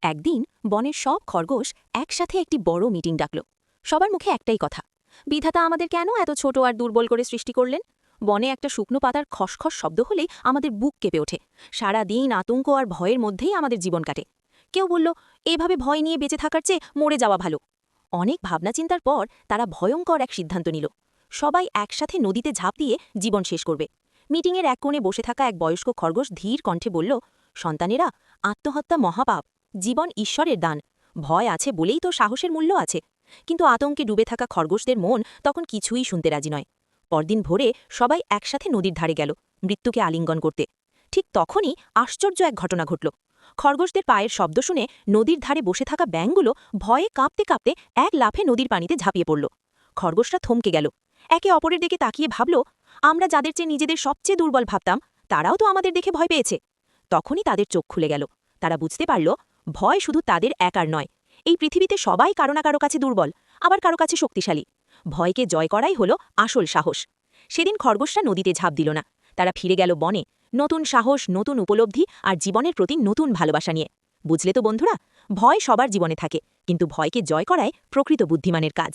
একদিন বনের সব খরগোশ একসাথে একটি বড় মিটিং ডাকল। সবার মুখে একটাই কথা, বিধাতা আমাদের কেন এত ছোট আর দুর্বল করে সৃষ্টি করলেন? বনে একটা শুকনো পাতার খসখস শব্দ হলেই আমাদের বুক কেঁপে ওঠে। সারা দিন আতঙ্ক আর ভয়ের মধ্যেই আমাদের জীবন কাটে। কেউ বলল, এভাবে ভয় নিয়ে বেঁচে থাকার চেয়ে মরে যাওয়া ভালো। অনেক ভাবনা চিন্তার পর তারা ভয়ঙ্কর এক সিদ্ধান্ত নিল। সবাই একসাথে নদীতে ঝাঁপ দিয়ে জীবন শেষ করবে। মিটিংয়ের এক কোণে বসে থাকা এক বয়স্ক খরগোশ ধীর কণ্ঠে বলল, সন্তানেরা, আত্মহত্যা মহাপাপ, জীবন ঈশ্বরের দান। ভয় আছে বলেই তো সাহসের মূল্য আছে। কিন্তু আতঙ্কে ডুবে থাকা খরগোশদের মন তখন কিছুই শুনতে রাজি নয়। পরদিন ভোরে সবাই একসাথে নদীর ধারে গেল মৃত্যুকে আলিঙ্গন করতে। ঠিক তখনই আশ্চর্য এক ঘটনা ঘটল। খরগোশদের পায়ের শব্দ শুনে নদীর ধারে বসে থাকা ব্যাঙগুলো ভয়ে কাঁপতে কাঁপতে এক লাফে নদীর পানিতে ঝাঁপিয়ে পড়ল। খরগোশরা থমকে গেল, একে অপরের দিকে তাকিয়ে ভাবল, আমরা যাদের চেয়ে নিজেদের সবচেয়ে দুর্বল ভাবতাম, তারাও তো আমাদের দেখে ভয় পেয়েছে। তখনই তাদের চোখ খুলে গেল। তারা বুঝতে পারল, ভয় শুধু তাদের একার নয়। এই পৃথিবীতে সবাই কারো না কারো কাছে দুর্বল, আবার কারো কাছে শক্তিশালী। ভয়কে জয় করাই হলো আসল সাহস। সেদিন খরগোশরা নদীতে ঝাঁপ দিল না। তারা ফিরে গেল বনে, নতুন সাহস, নতুন উপলব্ধি আর জীবনের প্রতি নতুন ভালোবাসা নিয়ে। বুঝলে তো বন্ধুরা, ভয় সবার জীবনে থাকে, কিন্তু ভয়কে জয় করাই প্রকৃত বুদ্ধিমানের কাজ।